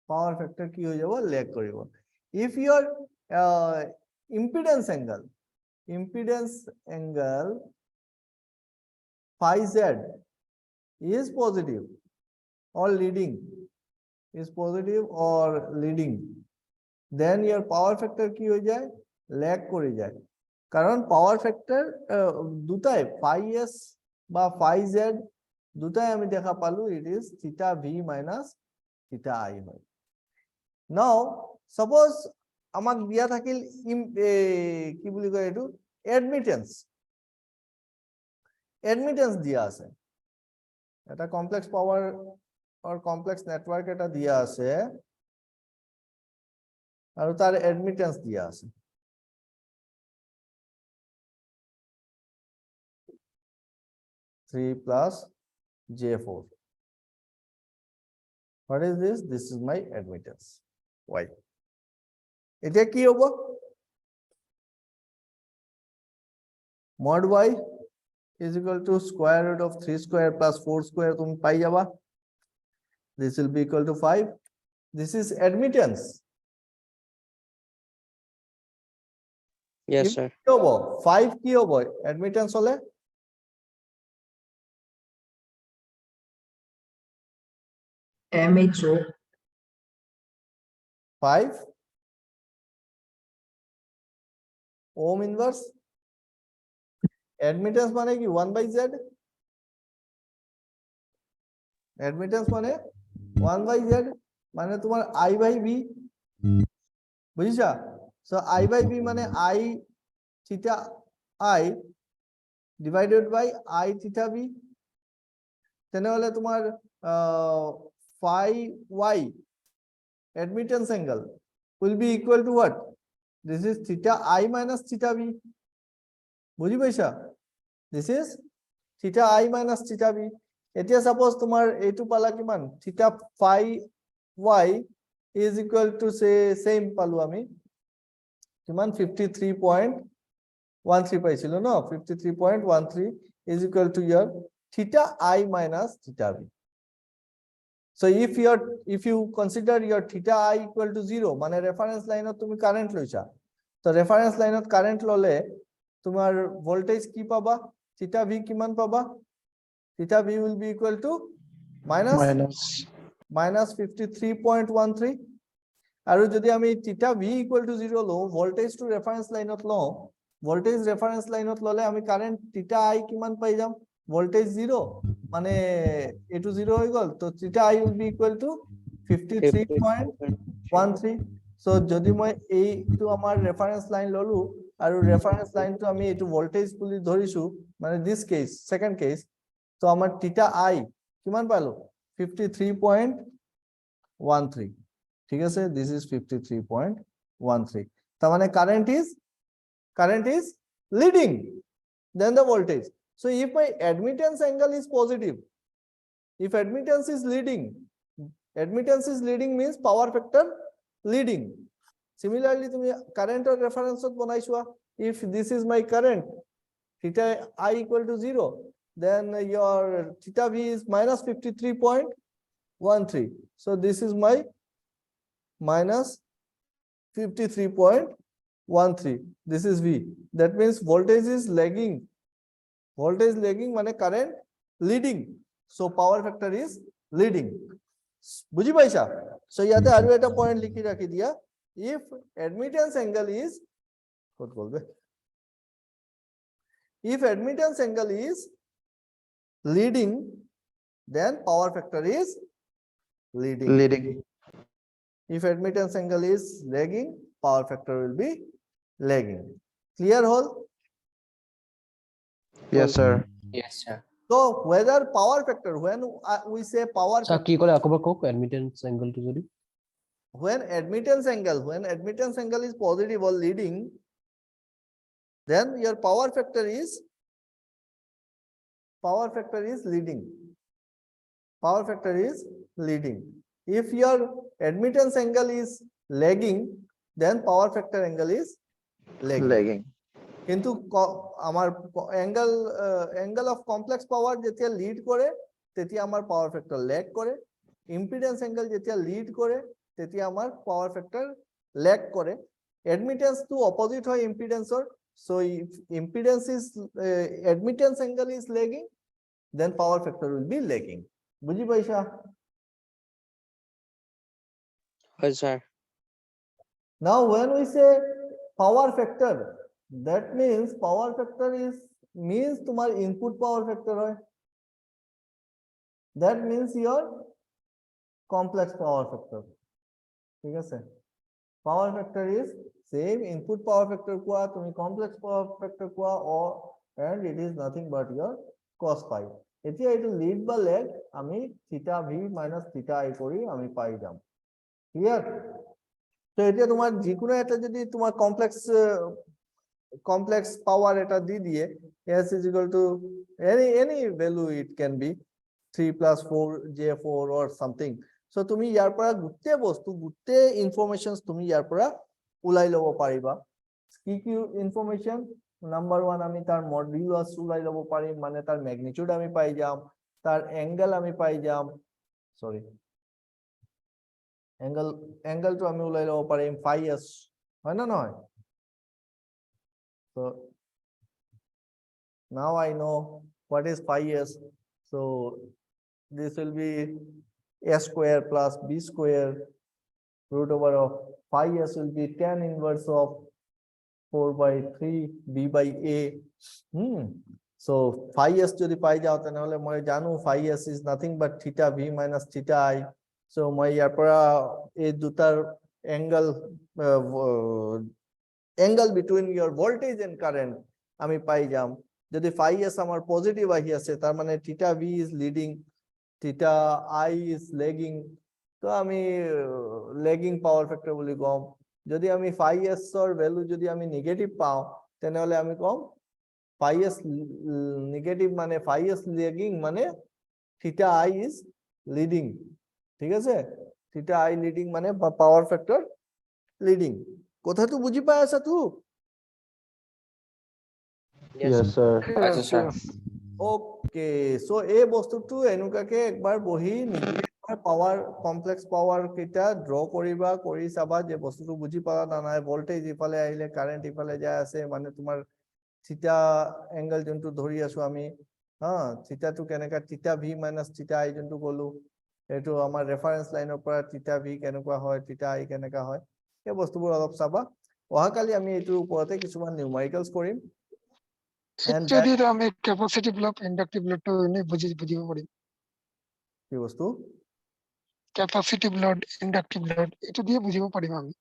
power factor কি হৈ যাব lag কৰিব if your impedance angle phi z is positive or leading then your power factor কি হৈ যায় lag কৰি যায় কারণ power factor দুটাই phi s বা phi z দুটাই আমি দেখা পালো it is theta v minus theta i হয় now suppose আমাক দিয়া থাকিল কি বুলি কয় এটো admittance দিয়া আছে এটা complex power or complex network এটা দিয়া আছে আৰু তাৰ admittance দিয়া আছে three plus j4 what is this this is my admittance y এতিয়া কি হ'ব mod y is equal to square root of 3 square plus 4 square তুমি পাই যাবা this will be equal to 5 this is admittance Yes, If sir. কি হ'ব 5 কি হ'ব admittance হলে MHO 5 ohm inverse admittance মানে কি 1 by z admittance মানে 1 by z মানে তোমার I by v বুঝিছা so I by v মানে I theta I divided by I theta v তেনেহলে তোমার phi y admittance angle will be equal to what this is theta I minus theta v বুঝি পাইছা this is theta I minus theta v এতিয়া suppose তোমার এইটো পালা কিমান theta phi y is equal to say same পালো আমি কিমান 53.13 পাইছিল ন 53.13 is equal to your theta I minus theta v So if you consider your theta I equal to 0, মানে reference line তুমি current লৈছা, তো reference line current ললে তোমার voltage কি পাবা, theta v কিমান পাবা, theta v will be equal to minus 53.13, আৰু যদি আমি theta v equal to 0 লও, voltage to reference line লও, voltage reference line ললে আমি current theta I কিমান পাই যাম, voltage 0 মানে এটো 0 হৈ গল, তো theta I will be equal to 53.13. so যদি মই এইটো আমাৰ reference line ললো আৰু reference line টো আমি এটো voltage বুলি ধৰিছো, মানে this case second case, তো আমাৰ theta I কিমান পালো 53.13, ঠিক আছে, this is 53.13, তার মানে current is leading than the voltage. So if my admittance angle is positive, if admittance is leading means power factor leading. Similarly তুমি current or reference বনাইছোৱা, if this is my current, theta I equal to 0, then your theta v is minus 53.13. So this is my minus 53.13. This is V. That means voltage is lagging. Voltage lagging মানে current leading. So power factor is leading. বুঝি পাইছা? So ইয়াতে আৰু এটা point লিখি ৰাখি দিয়া, if admittance angle is কত বলবে, if admittance angle is leading, then power factor is leading. If admittance angle is lagging, power factor will be lagging. Clear hole? Yes, sir. Yes, sir. So whether power factor, when we say power sir factor, কি করে আকবার Coke admittance অ্যাঙ্গেলটো যদি when admittance angle is positive or leading, then your power factor is leading. Power factor is leading. If your admittance angle is lagging, then power factor angle is lagging. কিন্তু আমার angle of complex power যেতিয়া lead করে তেতিয়া আমার power factor lag করে, impedance angle যেতিয়া lead করে তেতিয়া আমার power factor lag করে, admittance to opposite হয় impedance or, so if admittance angle is lagging, then power factor will be lagging. বুঝি পাইছা? হয় sir. Now when we say power factor, that means power factor means তোমার input power factor হয়, that means your complex power factor, ঠিক আছে, power factor is same input power factor কোয়া তুমি complex power factor কোয়া, or and it is nothing but your cos phi. এতিয়া এটো lead বা lag আমি theta v minus theta I কৰি আমি পাই যাম, ক্লিয়ার? তো এতিয়া তোমার যিকোনো এটা যদি তোমার complex power এটা দি দিয়ে, s is equal to any value, it can be 3 plus 4 j4 or something. So তুমি ইয়াৰ পৰা গুটে বস্তু গুটে ইনফরমেশনস তুমি ইয়াৰ পৰা উলাই লব পাৰিবা। কি কি ইনফরমেশন? নাম্বার 1 আমি তার মডুলাস উলাই লব পাৰিম, মানে তার ম্যাগনিটিউড আমি পাই যাম, তার অ্যাঙ্গেল আমি পাই যাম, সরি অ্যাঙ্গেল তো আমি উলাই লব পাৰিম phi s, হয় না নহয়? So now I know what is phi s. So this will be a square plus b square root over of phi s will be tan inverse of 4 by 3 b by a. So phi s যদি পাই যাও তাহলে মই জানো phi s is nothing but theta v minus theta I. So মই ইয়াৰ পৰা এই দুটাৰ angle between your voltage and current আমি পাই যাম। যদি phi s আমার পজিটিভ আহি আছে তার মানে theta v is leading, theta I is lagging, তো আমি lagging power factor বুলি কম। যদি আমি phi s এর ভ্যালু যদি আমি নেগেটিভ পাও তাহলে আমি কম phi s নেগেটিভ মানে phi s lagging মানে theta I is leading, ঠিক আছে, theta I leading মানে power factor leading। কথা তো বুঝি পাই আছা তো? Yes, sir. আচ্ছা স্যার। ওকে, সো এই বস্তুটো এনেকুৱাকে একবাৰ বহি নিজে পাৱাৰ কমপ্লেক্স পাৱাৰ কেইটা ড্ৰ কৰিবা কৰি চাবা যে বস্তুটো বুজি পালা না নাই ভোল্টেজ ইফালে আহিলে কাৰেণ্ট ইফালে যায় আছে মানে তোমাৰ থিটা এংগল যোনটো ধৰি আছো আমি হা থিটাটো কেনেকা theta V minus theta I যোনটো ক'লো এইটো আমাৰ ৰেফাৰেন্স লাইনৰ পৰা থিটা ভি কেনেকুৱা হয় থিটা আই কেনেকা হয় এই বস্তুবোৰ অলপ চাবা অহাকালি আমি এইটোৰ ওপৰতে কিছুমান নিউমাৰিকেলছ কৰিম And যদি আমি ক্যাপাসিটি ব্লক ইন্ডাকটিভ লোডটো এনে বুজিব পাৰিম কি বস্তু ক্যাপাসিটি লোড ইন্ডাকটিভ লোড এটা দিয়ে বুজিব পাৰিম আমি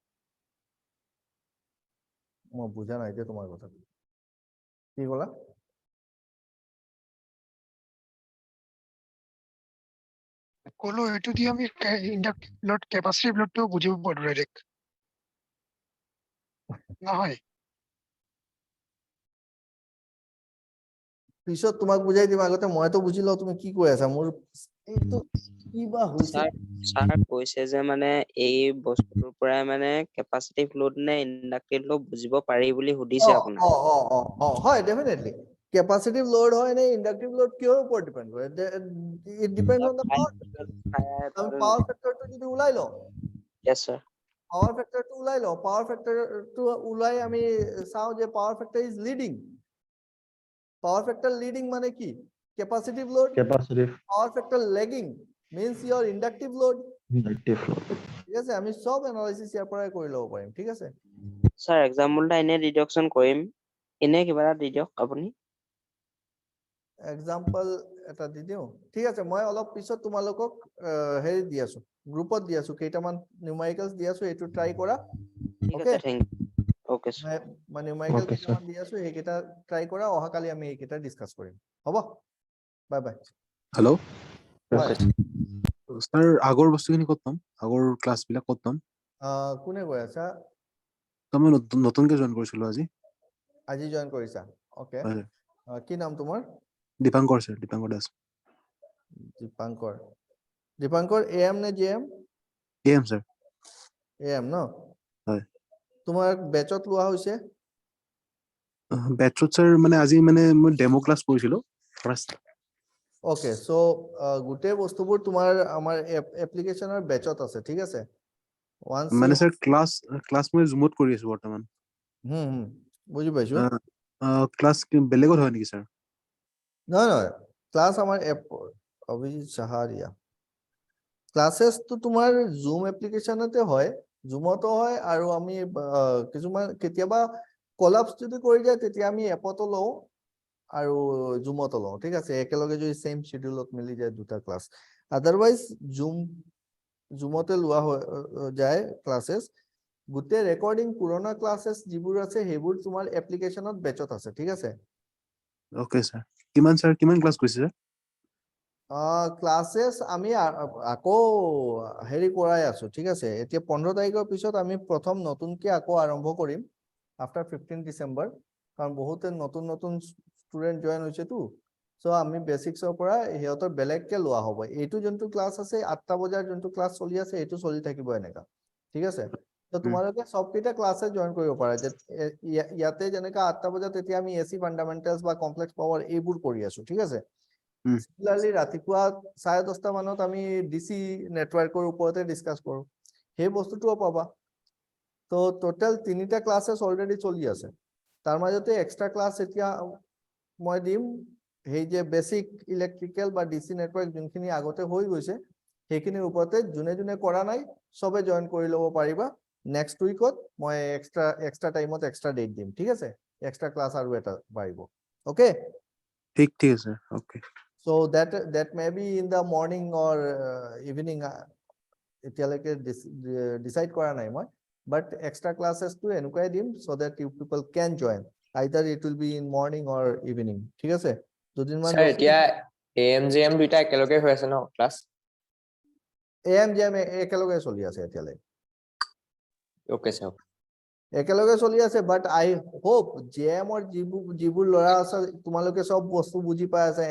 মই বুজা নাই যে তোমাৰ কথা কি ক'লা ক'লো এইটো দিয়ে আমি ইন্ডাকটিভ লোড ক্যাপাসিটি লোডটো বুজিব পাৰো ডাইৰেক্ট নহয় পিছত তোমাক বুজাই দিম আগতে মইতো বুজি লওঁ তুমি কি কৈ আছা মোৰ এইটো কিবা হৈছে ছাৰ কৈছে যে মানে এই বস্তুটোৰ পৰাই মানে কেপাচিটিভ লোড নে ইণ্ডাক্টিভ লোড বুজিব পাৰি বুলি সুধিছে আপোনাক হয় ডেফিনেটলি কেপাসিটিভ লোড হয় নে ইন্ডাকটিভ লোড কিহৰ ওপৰত ডিপেন্ড কৰে it depend on the power আমি পাৱাৰ ফেক্টৰটো যদি ওলাই লওঁ Yes, sir. পাৱাৰ ফেক্টৰটো ওলাই লওঁ পাৱাৰ ফেক্টৰটো ওলাই আমি চাওঁ যে power factor is leading power factor leading মানে কি capacitive load Capacitive. Power factor lagging means your inductive load Inductive load. ঠিক আছে আমি সব এনালাইসিস ইয়াৰ পৰাই কৰি ল'ব পাৰিম ঠিক আছে Sir, example এটা এনে ডিডাকশন কৰিম এনে কিবা এটা দি দিয়ক আপুনি এক্সাম্পল এটা দি দিওঁ ঠিক আছে মই অলপ পিছত তোমালোকক হেৰি দি আছো গ্ৰুপত দি আছো কেইটামান নিউমাৰিকেলছ দি আছো এইটো ট্ৰাই কৰা ঠিক আছে Okay. Thank you okay sir মই নিউমাৰিকেল Okay, sir. কেইটামান দি আছো এইকেইটা ট্ৰাই কৰা অহাকালি আমি এইকেইটা ডিসকাস কৰিম হ'ব বাই বাই হেল্ল' হয় ছাৰ আগৰ বস্তুখিনি ক'ত পাম আগৰ ক্লাছবিলাক ক'ত পাম কোনে কৈ আছা তো মই নতুনকে জইন কৰিছিলো আজি আজি জয়েন কৰিছা ওকে হয়। কি নাম তোমাৰ দীপাংকৰ ছাৰ দীপাংকৰ দাস দীপাংকৰ এএম নে জেএম এম ছাৰ এএম ন হয়। তোমাৰ বেচত লোৱা হৈছে বেটছত ছাৰ মানে আজি মানে মই ডেমো ক্লাছ কৰিছিলো ফাৰ্ষ্ট ওকে সো গোটেই বস্তুবোৰ তোমাৰ আমাৰ এপ্লিকেশনৰ বেচত আছে ঠিক আছে ওয়ান্স মানে ছাৰ ক্লাছ মই জুমত কৰি আছো বৰ্তমান বুজি পাইছো ক্লাছ বেলেগত হয় নেকি ছাৰ নহয় নহয় ক্লাছ আমাৰ অভিজিৎ সাহাৰিয়া ক্লাছেছটো তোমাৰ জুম এপ্লিকেশনতে হয় জুমতো হয় আৰু আমি কিছুমান কেতিয়াবা কলাপস যদি কৰি যায় তেতিয়া আমি এপতো লওঁ আৰু জুমতো লওঁ ঠিক আছে একেলগে যদি সেম শিডিউলত মিলি যায় দুটা ক্লাছ আদাৰৱাইজ জুমতে লোৱা যায় ক্লাছেছ গোটেই ৰেকৰ্ডিং পুৰণা ক্লাছেছ যিবোৰ আছে সেইবোৰ তোমাৰ এপ্লিকেশনত বেচত আছে ঠিক আছে অ'কে ছাৰ কিমান ক্লাছ কৰিছে ছাৰ ক্লাছেছ আমি আকৌ হেৰি কৰাই আছো ঠিক আছে এতিয়া 15 তাৰিখৰ পিছত আমি প্ৰথম নতুনকে আকৌ আৰম্ভ কৰিম আফটাৰ 15 ডিসেম্বৰ কাৰণ বহুতে নতুন নতুন ষ্টুডেন্ট জয়েন হৈছেতো সো আমি বেসিক্সৰ পৰা হিয়তৰ বেলেগকে লোৱা হ'ব এইটো যোনটো ক্লাছ আছে 8টা বজাৰ যোনটো ক্লাছ চলি আছে এইটো চলি থাকিব এনেকা ঠিক আছে তো তোমালোকে সবকেইটা ক্লাছে জয়েন কৰিব পাৰা যে ইয়াতে যেনেকা 8টা বজাত তেতিয়া আমি এসি ফান্ডামেন্টালস বা কমপ্লেক্স পাৱাৰ এইবোৰ কৰি আছো ঠিক আছে সিমিলাৰলি ৰাতিপুৱা 10:30 মানত আমি ডিসি নেটওয়াৰ্কৰ ওপৰতে ডিসকাস কৰো সেই বস্তুটোও পাবা তো টোটাল 3টা ক্লাसेस অলৰেডি চলি আছে তাৰ মাজতে এক্সট্ৰা ক্লাছ এতিয়া মই দিম সেই যে বেসিক ইলেক্ট্ৰিক্যাল বা ডিসি নেটওয়াৰ্ক যোনখিনি আগতে হৈ গৈছে সেইখিনিৰ ওপৰতে যোনে যোনে কৰা নাই সবে জয়েন কৰি ল'ব পাৰিবা নেক্সট উইকত মই এক্সট্ৰা টাইমত এক্সট্ৰা ডেট দিম ঠিক আছে এক্সট্ৰা ক্লাছ আৰু এটা পাৰিব ওকে ঠিক আছে ওকে so that may be in the morning or evening এতিয়ালৈকে decide কৰা নাই মই but extra classes to এনেকুৱাই দিম so that you people can join either it will be in morning or evening ঠিক আছে দুদিনমান স্যাৰ এতিয়া এএমজিএম দুইটা একেলগে হৈ আছে ন ক্লাছ এএমজিএম একেলগে চলি আছে এতিয়ালৈকে ওকে স্যাৰ একেলগে চলি আছে বাট আই হোপ জেএমৰ যিবোৰ ল'ৰা আছে তোমালোকে সব বস্তু বুজি পাই আছে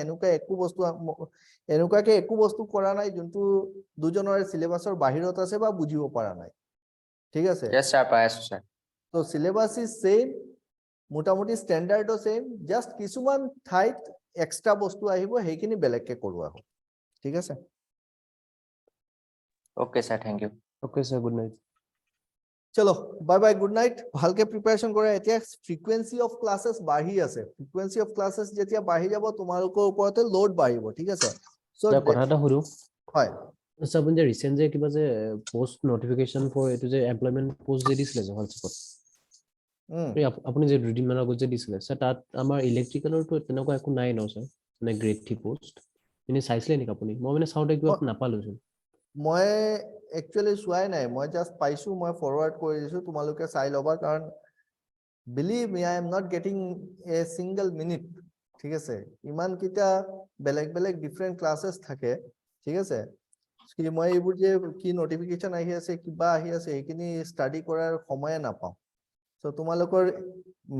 এনেকুৱাকে একো বস্তু কৰা নাই যোনটো দুজনৰ সিলেবাসৰ বাহিৰত আছে বা বুজিব পৰা নাই ঠিক আছে ইয়েস স্যাৰ পাই আছো স্যাৰ তো সিলেবাস ইজ সেম মোটামুটি স্ট্যান্ডাৰ্ডও সেম জাস্ট কিছুমান ঠাইত এক্সট্ৰা বস্তু আহিব সেইখিনি বেলেগকে কৰোৱা হ'ব ঠিক আছে okay sir thank you okay sir good night চলো বাই বাই গুড নাইট ভালকে প্ৰিপাৰেচন কৰা এতিয়া ফ্ৰিকুৱেঞ্চি অফ ক্লাছেছ বাঢ়ি আছে ফ্ৰিকুৱেঞ্চি অফ ক্লাছেছ যেতিয়া বাঢ়ি যাব তোমালোকৰ ওপৰতে লোড বাঢ়িব ঠিক আছে সো ছাৰ কথা এটা সুধো হয় ছাৰ আপুনি যে ৰিচেণ্ট যে কিবা যে পোষ্ট নটিফিকেশ্যন ফৰ এইটো যে এমপ্লয়মেণ্ট পোষ্ট যে দিছিলে যে হোৱাটছএপত আপুনি যে দুদিনমানৰ আগত যে দিছিলে ছাৰ তাত আমাৰ ইলেক্ট্ৰিকেলৰটো তেনেকুৱা একো নাই ন ছাৰ মানে গ্ৰেড 3 পোষ্ট এনে চাইছিলে নেকি আপুনি মই মানে চাওঁতে কিবা নাপালোচোন মই একচুয়ালি চোৱাই নাই মই জাস্ট পাইছো মই ফৰৱাৰ্ড কৰি দিছো তোমালোকে চাই ল'বা কাৰণ believe me I am not getting a single minute ঠিক আছে ইমান কিটা বেলেগ বেলেগ ডিফাৰেন্ট ক্লাसेस থাকে ঠিক আছে কি মই এইবোৰ যে কি নটিফিকেশন আহি আছে কিবা আহি আছে এইখিনি ষ্টাডি কৰাৰ সময় নাপাওঁ সো তোমালোকৰ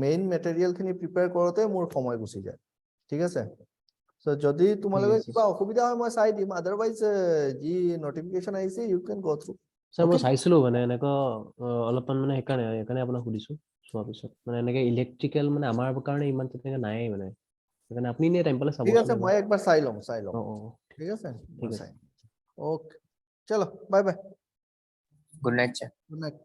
মেইন মেটেৰিয়েল খিনি প্ৰিপেয়াৰ কৰোতে মোৰ সময় গুচি যায় ঠিক আছে সো যদি তোমালোকৰ কিবা অসুবিধা হয় মই চাই দিম আদাৰৱাইজ যি নটিফিকেশন আহিছে you can go through sir মই চাইছিলো মানে এনেকুৱা অলপমান মানে সেইকাৰণে আপোনাক সুধিছো চোৱাৰ পিছত মানে এনেকে ইলেক্ট্ৰিকেল মানে আমাৰ কাৰণে ইমান তেনেকে নাই মানে সেইকাৰণে আপুনি নে টাইম পালে চাব ঠিক আছে মই একবাৰ চাই লম ঠিক আছে ঠিক আছে। ওকে চলো bye bye good night sir good night